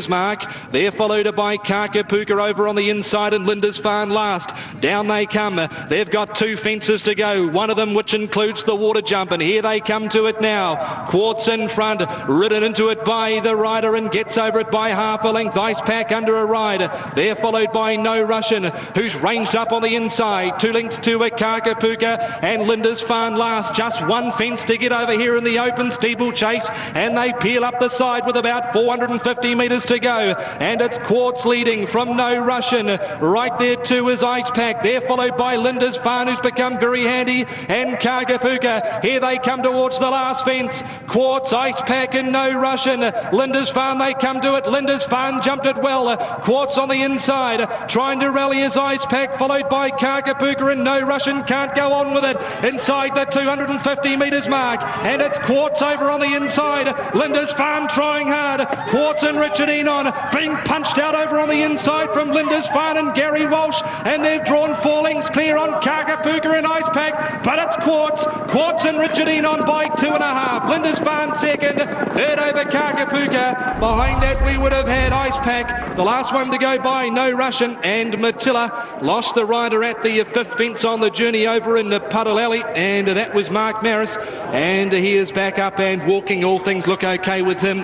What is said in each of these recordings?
Mark. They're followed by Kakapuka over on the inside and Lindisfarne last. Down they come. They've got two fences to go, one of them which includes the water jump, and here they come to it now. Quartz in front, ridden into it by the rider and gets over it by half a length. Ice Pack under a ride. They're followed by No Russian, who's ranged up on the inside. 2 lengths to a Kakapuka and Lindisfarne last. Just one fence to get over here in the open steeplechase, and they peel up the side with about 450 metres to go, and it's Quartz leading from No Russian. Right there too is Ice Pack. They're followed by Lindisfarne, who's become very handy, and Kakapuka. Here they come towards the last fence. Quartz, Ice Pack and No Russian. Lindisfarne, they come to it. Lindisfarne jumped it well. Quartz on the inside, trying to rally his Ice Pack, followed by Kakapuka, and No Russian can't go on with it inside the 250 metres mark, and it's Quartz over on the inside. Lindisfarne trying hard. Quartz and Richard Enon being punched out over on the inside from Lindisfarne and Gary Walsh, and they've drawn 4 lengths clear on Kakapuka and Ice Pack, but it's Quartz and Richard Enon by 2.5. Lindisfarne second, third over Kakapuka. Behind that we would have had Ice Pack, the last one to go by No Russian, and Matilla lost the rider at the 5th fence on the journey over in the Puddle Alley, and that was Mark Maris, and he is back up and walking. All things look okay with him.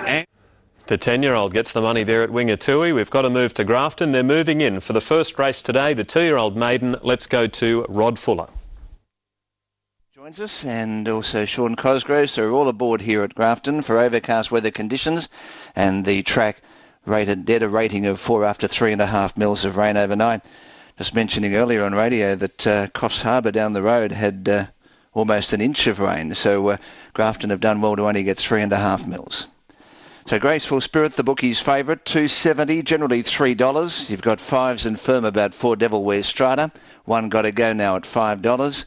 The 10-year-old gets the money there at Wingatui. We've got to move to Grafton. They're moving in for the first race today, the 2-year-old maiden. Let's go to Rod Fuller. Joins us, and also Sean Cosgrove. So we're all aboard here at Grafton for overcast weather conditions, and the track rated dead, a rating of 4 after 3.5 mils of rain overnight. Just mentioning earlier on radio that Coffs Harbour down the road had almost an inch of rain. So Grafton have done well to only get 3.5 mils. So Graceful Spirit, the bookie's favourite, $2.70, generally $3. You've got 5s and firm about 4 Devil Wears Strata. 1 got to go now at $5. 3s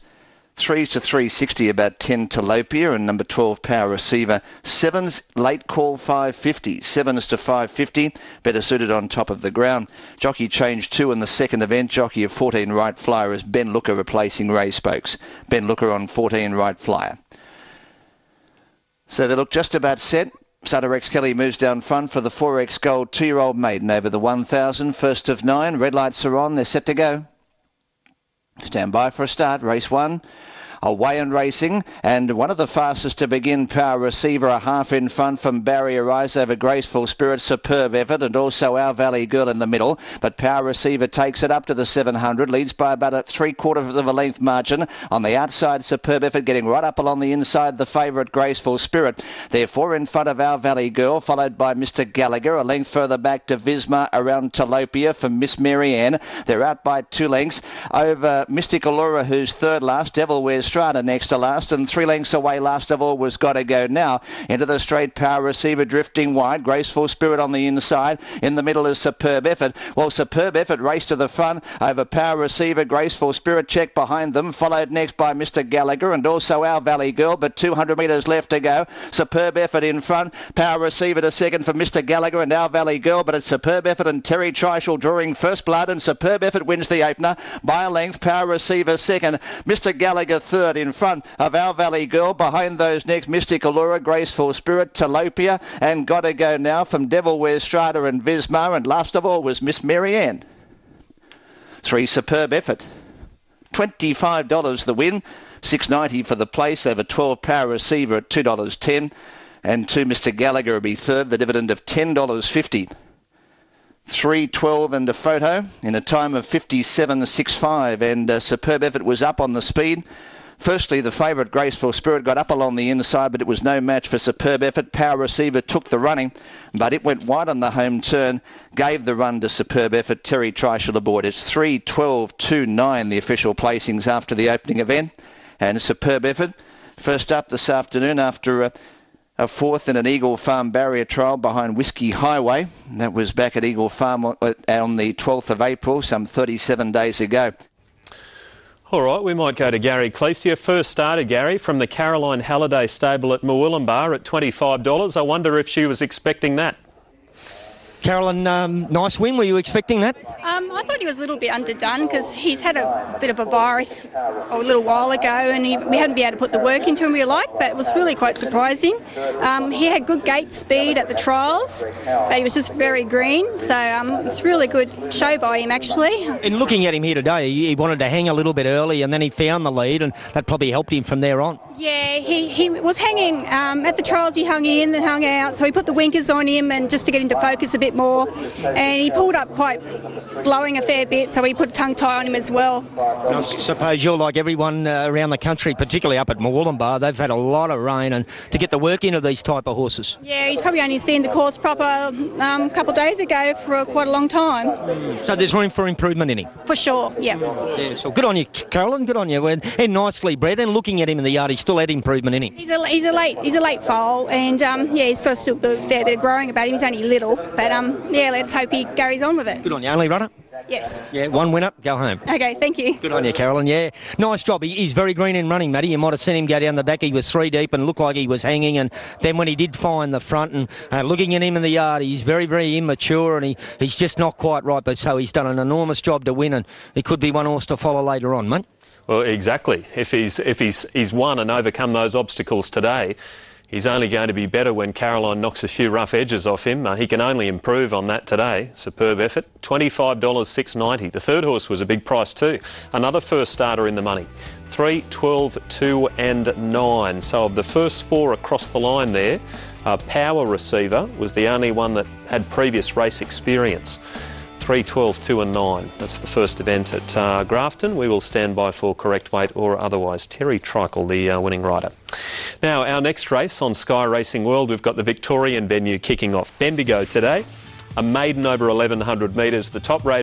to $3.60, about 10 Tilapia, and number 12 Power Receiver. 7s late call $5.50, 7s to $5.50, better suited on top of the ground. Jockey change 2 in the second event. Jockey of 14 Right Flyer is Ben Looker replacing Ray Spokes. Ben Looker on 14 Right Flyer. So they look just about set. Sutter X Kelly moves down front for the 4X Gold 2-year-old maiden over the 1,000. First of 9. Red lights are on. They're set to go. Stand by for a start. Race 1. Away and racing, and one of the fastest to begin, Power Receiver, a half in front from Barrier Rise over Graceful Spirit, Superb Effort, and also Our Valley Girl in the middle. But Power Receiver takes it up to the 700, leads by about a 3/4 of a length margin. On the outside, Superb Effort getting right up along the inside, the favourite Graceful Spirit. Therefore, in front of Our Valley Girl, followed by Mr. Gallagher, a length further back to Visma around Tilapia from Miss Mary Ann. They're out by 2 lengths over Mystic Allura, who's third last. Devil Wears Strata next to last, and 3 lengths away last of all was Gotta Go Now. Into the straight, Power Receiver drifting wide. Graceful Spirit on the inside. In the middle is Superb Effort. Well, Superb Effort raced to the front over Power Receiver. Graceful Spirit check behind them, followed next by Mr. Gallagher and also Our Valley Girl, but 200 metres left to go. Superb Effort in front. Power Receiver to second for Mr. Gallagher and Our Valley Girl, but it's Superb Effort and Terry Treichel drawing first blood, and Superb Effort wins the opener by a length. Power Receiver second. Mr. Gallagher third in front of Our Valley Girl. Behind those next, Mystic Allura, Graceful Spirit, Tilapia, and Gotta Go Now from Devil Wears Strata and Visma, and last of all was Miss Mary Ann. 3 Superb Effort. $25 the win, $6.90 for the place over 12 Power Receiver at $2.10, and 2 Mr. Gallagher will be third, the dividend of $10.50. 3:12 and a photo in a time of 57.65, and Superb Effort was up on the speed. Firstly, the favourite Graceful Spirit got up along the inside, but it was no match for Superb Effort. Power Receiver took the running, but it went wide on the home turn, gave the run to Superb Effort. Terry Treichel aboard. It's 3:12.29, the official placings after the opening event. And Superb Effort, first up this afternoon after a fourth in an Eagle Farm barrier trial behind Whiskey Highway. That was back at Eagle Farm on the 12th of April, some 37 days ago. All right, we might go to Gary Cleese. First starter, Gary, from the Caroline Halliday stable at Murwillumbah at $25. I wonder if she was expecting that. Carolyn, nice win. Were you expecting that? I thought he was a little bit underdone because he's had a bit of a virus a little while ago, and we hadn't been able to put the work into him we liked, but it was really quite surprising. He had good gate speed at the trials, but he was just very green, so it's a really good show by him actually. In looking at him here today, he wanted to hang a little bit early and then he found the lead, and that probably helped him from there on. Yeah, he was hanging at the trials. He hung in and hung out, so we put the winkers on him and just to get him to focus a bit more, and he pulled up quite blowing a fair bit, so we put a tongue tie on him as well. I suppose you're like everyone around the country, particularly up at Moolumbar. They've had a lot of rain, and to get the work into these type of horses. Yeah, he's probably only seen the course proper a couple of days ago for quite a long time. So there's room for improvement in him? For sure, yeah. Yeah, so good on you, Carolyn, good on you. And nicely bred, and looking at him in the yard, he's still had improvement in him. He's a late foal, and yeah, he's got still a fair bit of growing about him. He's only little, but yeah, let's hope he carries on with it. Good on you. Only runner? Yes. Yeah, one winner, go home. Okay, thank you. Good on you, Carolyn. Yeah, nice job. He's very green in running, Matty. You might have seen him go down the back. He was 3 deep and looked like he was hanging, and then when he did find the front, and looking at him in the yard, he's very, very immature, and he's just not quite right, but so he's done an enormous job to win, and he could be one horse to follow later on, mate. Well, exactly. If he's won and overcome those obstacles today, he's only going to be better when Caroline knocks a few rough edges off him. He can only improve on that today. Superb effort. $25.690. The third horse was a big price too. Another first starter in the money. 3, 12, 2 and 9. So of the first 4 across the line there, Power Receiver was the only one that had previous race experience. 3, 12, 2 and 9. That's the first event at Grafton. We will stand by for correct weight or otherwise. Terry Trickle, the winning rider. Now, our next race on Sky Racing World, we've got the Victorian venue kicking off. Bendigo today, a maiden over 1,100 metres. The top rated